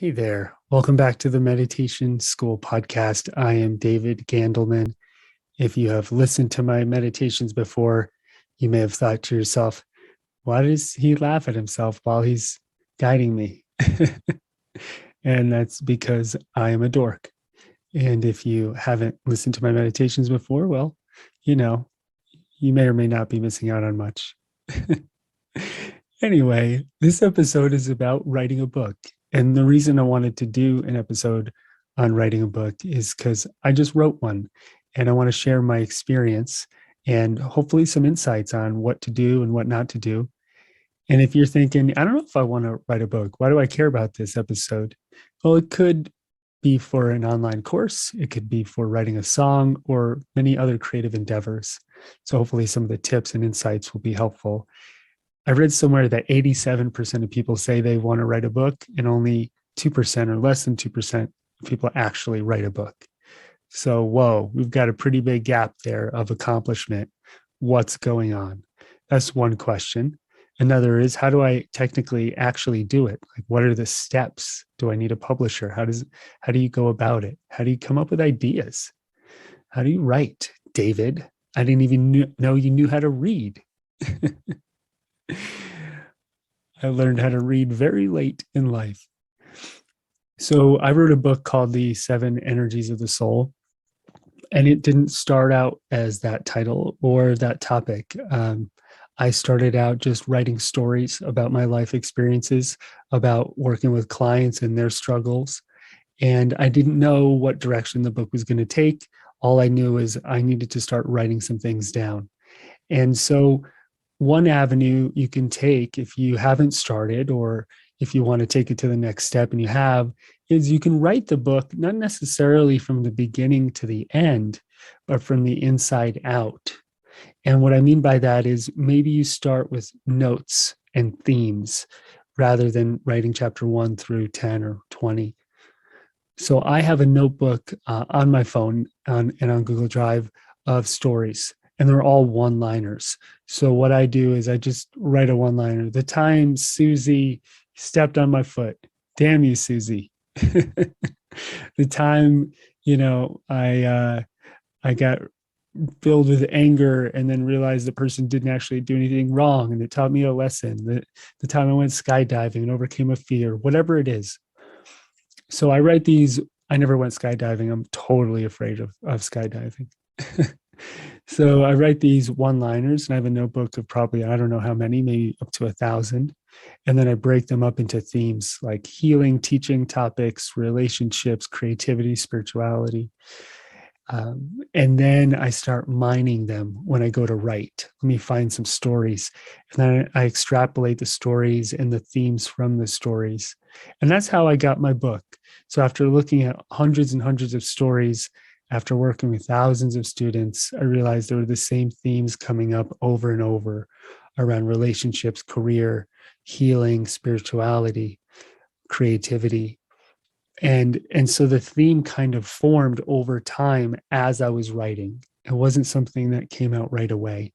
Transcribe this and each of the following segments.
Hey there. Welcome back to the Meditation School podcast. I am David Gandelman. If you have listened to my meditations before, you may have thought to yourself, why does he laugh at himself while he's guiding me? And that's because I am a dork. And if you haven't listened to my meditations before, well, you know, you may or may not be missing out on much. Anyway, this episode is about writing a book. And the reason I wanted to do an episode on writing a book is because I just wrote one and I want to share my experience and hopefully some insights on what to do and what not to do. And if you're thinking, I don't know if I want to write a book, why do I care about this episode? Well, it could be for an online course, it could be for writing a song or many other creative endeavors. So hopefully some of the tips and insights will be helpful. I read somewhere that 87% of people say they want to write a book, and only 2% or less than 2% of people actually write a book. So, whoa, we've got a pretty big gap there of accomplishment. What's going on? That's one question. Another is, how do I technically actually do it? Like, what are the steps? Do I need a publisher? How do you go about it? How do you come up with ideas? How do you write, David? I didn't even know you knew how to read. I learned how to read very late in life. So I wrote a book called The Seven Energies of the Soul, and it didn't start out as that title or that topic. I started out just writing stories about my life experiences, about working with clients and their struggles. And I didn't know what direction the book was going to take. All I knew is I needed to start writing some things down. And so one avenue you can take if you haven't started, or if you want to take it to the next step and you have, is you can write the book, not necessarily from the beginning to the end, but from the inside out. And what I mean by that is maybe you start with notes and themes rather than writing chapter 1 through 10 or 20. So I have a notebook on my phone and on Google Drive of stories, and they're all one-liners. So what I do is I just write a one-liner. The time Susie stepped on my foot. Damn you, Susie. The time, I got filled with anger and then realized the person didn't actually do anything wrong, and it taught me a lesson. The time I went skydiving and overcame a fear, whatever it is. So I write these. I never went skydiving. I'm totally afraid of skydiving. So I write these one-liners, and I have a notebook of probably, I don't know how many, maybe up to 1,000. And then I break them up into themes like healing, teaching topics, relationships, creativity, spirituality. And then I start mining them when I go to write. Let me find some stories. And then I extrapolate the stories and the themes from the stories. And that's how I got my book. So after looking at hundreds and hundreds of stories, after working with thousands of students, I realized there were the same themes coming up over and over around relationships, career, healing, spirituality, creativity. And so the theme kind of formed over time as I was writing. It wasn't something that came out right away.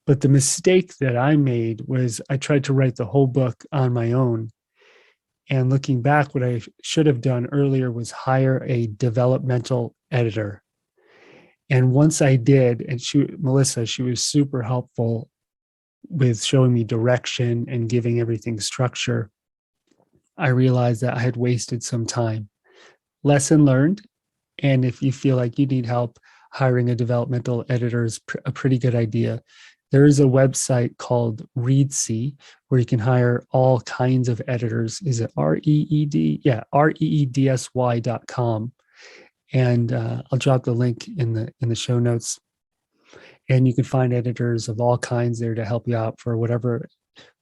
But the mistake that I made was I tried to write the whole book on my own. And looking back, what I should have done earlier was hire a developmental editor. And once I did, and Melissa, she was super helpful with showing me direction and giving everything structure, I realized that I had wasted some time. Lesson learned. And if you feel like you need help, hiring a developmental editor is a pretty good idea. There is a website called Reedsy where you can hire all kinds of editors. Is it REED? Yeah, REEDSY.com. And I'll drop the link in the show notes. And you can find editors of all kinds there to help you out for whatever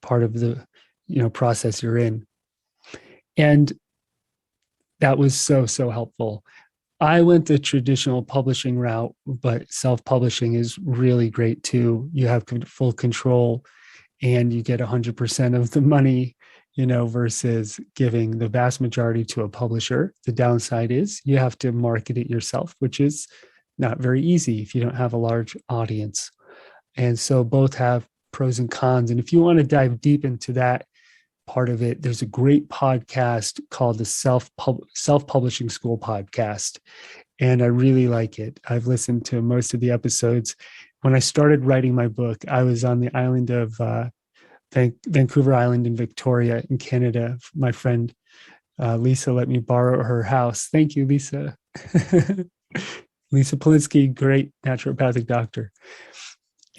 part of the process you're in. And that was so helpful. I went the traditional publishing route, but self-publishing is really great too. You have full control and you get 100% of the money, versus giving the vast majority to a publisher. The downside is you have to market it yourself, which is not very easy if you don't have a large audience. And so both have pros and cons. And if you want to dive deep into that, part of it. There's a great podcast called the Self-Publishing School podcast, and I really like it. I've listened to most of the episodes. When I started writing my book, I was on the island of Vancouver Island in Victoria in Canada. My friend Lisa let me borrow her house. Thank you, Lisa. Lisa Polinsky, great naturopathic doctor.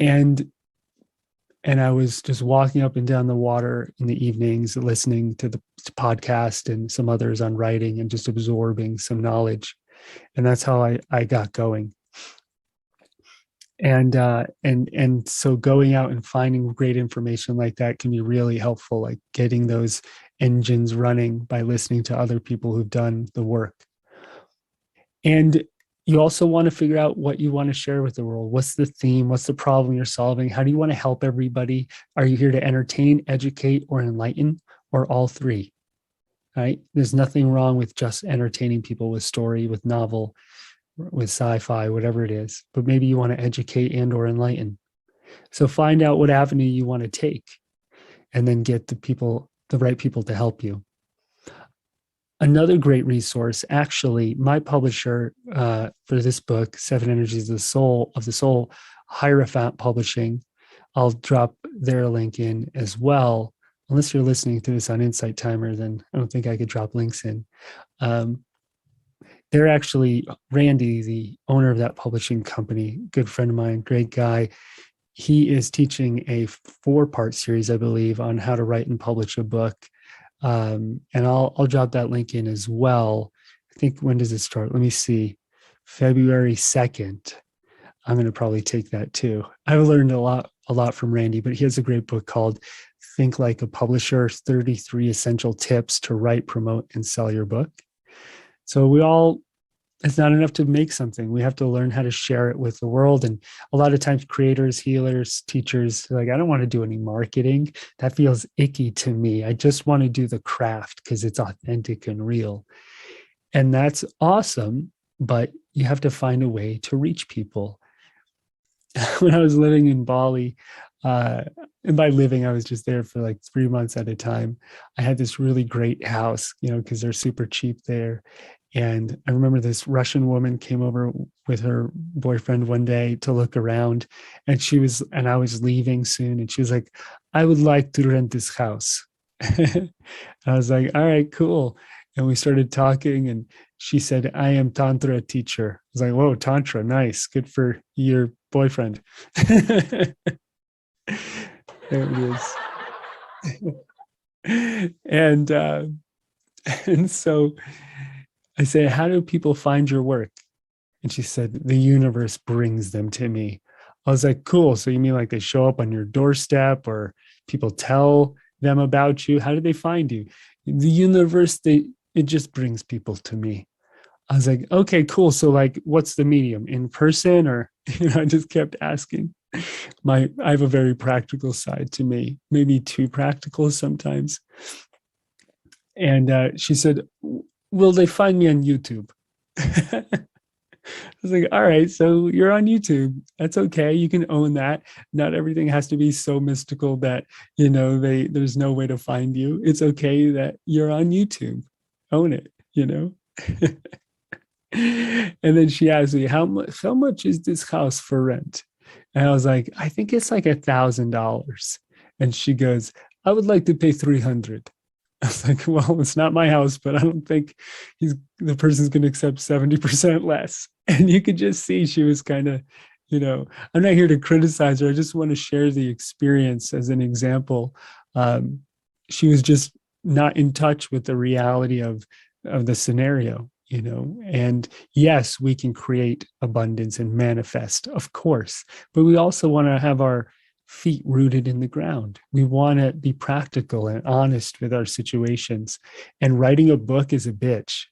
And I was just walking up and down the water in the evenings, listening to the podcast and some others on writing and just absorbing some knowledge. And that's how I got going. And so going out and finding great information like that can be really helpful, like getting those engines running by listening to other people who've done the work. And you also want to figure out what you want to share with the world. What's the theme? What's the problem you're solving? How do you want to help everybody? Are you here to entertain, educate, or enlighten, or all three? Right? There's nothing wrong with just entertaining people with story, with novel, with sci-fi, whatever it is. But maybe you want to educate and or enlighten. So find out what avenue you want to take, and then get the right people to help you. Another great resource, actually, my publisher for this book, Seven Energies of the Soul, Hierophant Publishing. I'll drop their link in as well. Unless you're listening to this on Insight Timer, then I don't think I could drop links in. They're actually, Randy, the owner of that publishing company, good friend of mine, great guy. He is teaching a 4-part series, I believe, on how to write and publish a book. And I'll drop that link in as well. I think, when does it start? Let me see. February 2nd. I'm going to probably take that too. I've learned a lot from Randy, but he has a great book called Think Like a Publisher, 33 Essential Tips to Write, Promote, and Sell Your Book. So it's not enough to make something. We have to learn how to share it with the world. And a lot of times creators, healers, teachers, like, I don't want to do any marketing. That feels icky to me. I just want to do the craft because it's authentic and real. And that's awesome, but you have to find a way to reach people. When I was living in Bali, and by living, I was just there for like 3 months at a time. I had this really great house, because they're super cheap there. And I remember this Russian woman came over with her boyfriend one day to look around, and I was leaving soon. And she was like, I would like to rent this house. I was like, all right, cool. And we started talking, and she said, I am Tantra teacher. I was like, whoa, Tantra, nice. Good for your boyfriend. There it is. And so I said, how do people find your work? And she said, the universe brings them to me. I was like, cool. So you mean like they show up on your doorstep, or people tell them about you? How do they find you? The universe, it just brings people to me. I was like, okay, cool. So like, what's the medium? In person? Or, I just kept asking. I have a very practical side to me, maybe too practical sometimes. And she said, will they find me on YouTube? I was like, all right, so you're on YouTube. That's okay. You can own that. Not everything has to be so mystical that, there's no way to find you. It's okay that you're on YouTube. Own it, And then she asked me, how much is this house for rent? And I was like, I think it's like $1,000. And she goes, I would like to pay 300. I was like, well, it's not my house, but I don't think the person's going to accept 70% less. And you could just see she was kind of, I'm not here to criticize her. I just want to share the experience as an example. She was just not in touch with the reality of the scenario, and yes, we can create abundance and manifest, of course, but we also want to have our feet rooted in the ground. We want to be practical and honest with our situations. And writing a book is a bitch.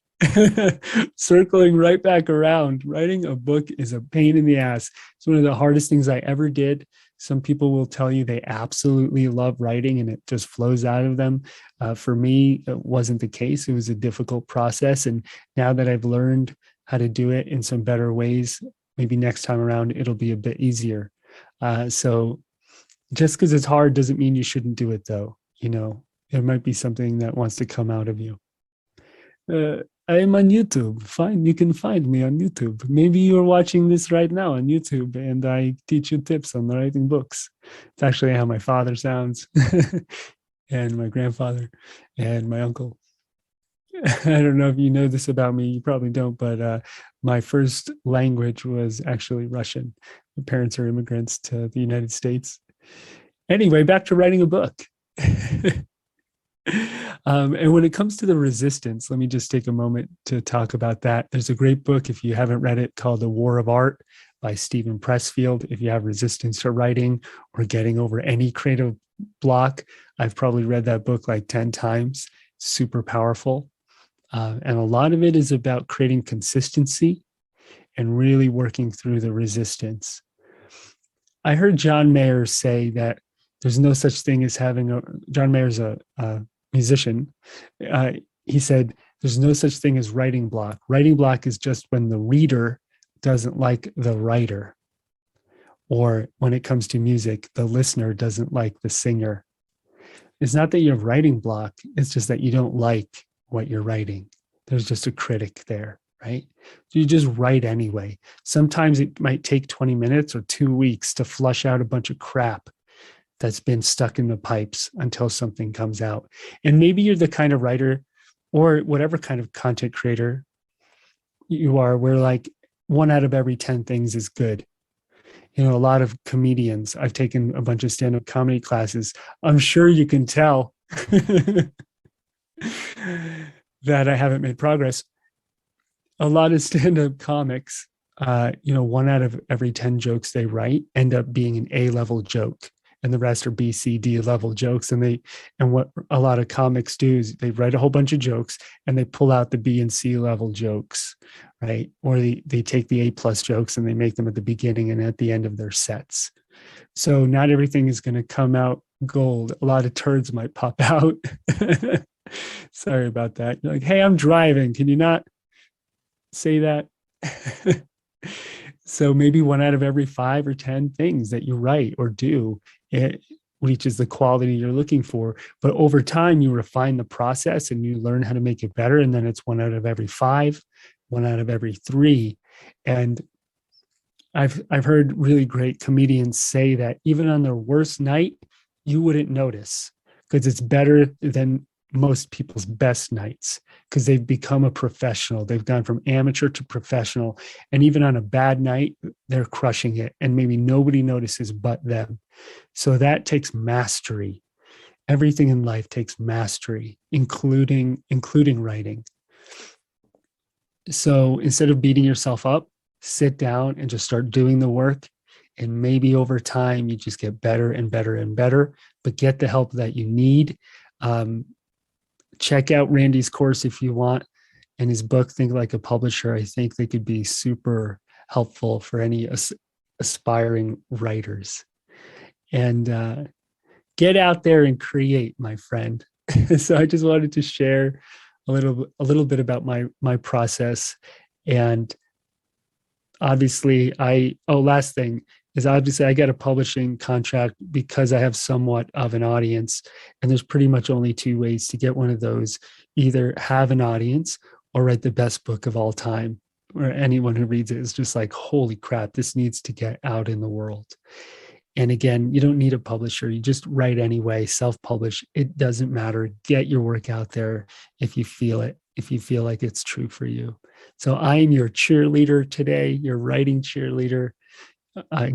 Circling right back around, writing a book is a pain in the ass. It's one of the hardest things I ever did. Some people will tell you they absolutely love writing and it just flows out of them. For me, it wasn't the case. It was a difficult process. And now that I've learned how to do it in some better ways, maybe next time around, it'll be a bit easier. So just because it's hard doesn't mean you shouldn't do it, though. It might be something that wants to come out of you. I am on YouTube. Fine, you can find me on YouTube. Maybe you're watching this right now on YouTube, and I teach you tips on writing books. It's actually how my father sounds, and my grandfather, and my uncle. I don't know if you know this about me. You probably don't, but my first language was actually Russian. My parents are immigrants to the United States. Anyway, back to writing a book. And when it comes to the resistance, let me just take a moment to talk about that. There's a great book, if you haven't read it, called The War of Art by Stephen Pressfield. If you have resistance to writing or getting over any creative block, I've probably read that book like 10 times. Super powerful. And a lot of it is about creating consistency and really working through the resistance. I heard John Mayer say that there's no such thing as having a, John Mayer's a musician. He said, there's no such thing as writing block. Writing block is just when the reader doesn't like the writer. Or when it comes to music, the listener doesn't like the singer. It's not that you have writing block. It's just that you don't like what you're writing. There's just a critic there, right? So you just write anyway. Sometimes it might take 20 minutes or 2 weeks to flush out a bunch of crap that's been stuck in the pipes until something comes out. And maybe you're the kind of writer or whatever kind of content creator you are, where like 1 out of every 10 things is good. You know, a lot of comedians, I've taken a bunch of stand-up comedy classes. I'm sure you can tell that I haven't made progress. A lot of stand-up comics, 1 out of every 10 jokes they write end up being an A-level joke, and the rest are B, C, D level jokes. And what a lot of comics do is they write a whole bunch of jokes and they pull out the B and C level jokes, right? Or they take the A+ jokes and they make them at the beginning and at the end of their sets. So not everything is going to come out gold. A lot of turds might pop out. Sorry about that. You're like, hey, I'm driving. Can you not say that? So maybe 1 out of every 5 or 10 things that you write or do, it reaches the quality you're looking for. But over time, you refine the process and you learn how to make it better. And then it's 1 out of every 5, 1 out of every 3. And I've heard really great comedians say that even on their worst night, you wouldn't notice because it's better than most people's best nights because they've become a professional. They've gone from amateur to professional. And even on a bad night, they're crushing it. And maybe nobody notices but them. So that takes mastery. Everything in life takes mastery, including writing. So instead of beating yourself up, sit down and just start doing the work. And maybe over time, you just get better and better and better, but get the help that you need. Check out Randy's course if you want, and his book, Think Like a Publisher. I think they could be super helpful for any aspiring writers. And get out there and create, my friend. So I just wanted to share a little bit about my process. And obviously, last thing is obviously I got a publishing contract because I have somewhat of an audience. And there's pretty much only 2 ways to get one of those: either have an audience or write the best book of all time, where anyone who reads it is just like, holy crap, this needs to get out in the world. And again, you don't need a publisher. You just write anyway, self-publish. It doesn't matter. Get your work out there if you feel it, if you feel like it's true for you. So I am your cheerleader today, your writing cheerleader.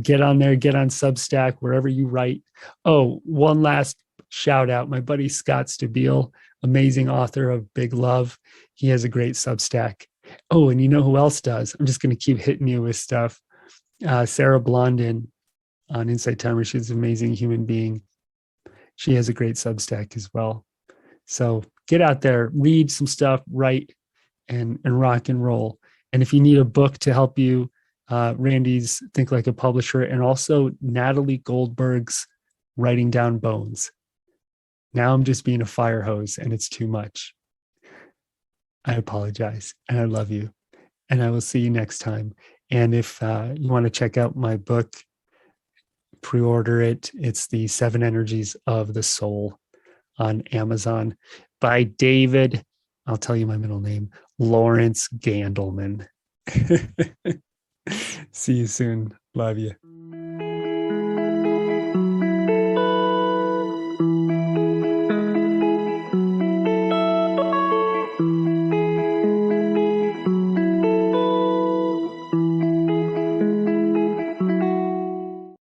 Get on there, get on Substack, wherever you write. Oh, one last shout out. My buddy Scott Stabile, amazing author of Big Love. He has a great Substack. Oh, and you know who else does? I'm just going to keep hitting you with stuff. Sarah Blondin on Insight Timer. She's an amazing human being. She has a great Substack as well. So get out there, read some stuff, write, and rock and roll. And if you need a book to help you, Randy's Think Like a Publisher, and also Natalie Goldberg's Writing Down Bones. Now I'm just being a fire hose and it's too much. I apologize and I love you. And I will see you next time. And if you want to check out my book, pre-order it. It's the 7 Energies of the Soul. on Amazon by David, I'll tell you my middle name, Lawrence Gandelman. See you soon. Love you.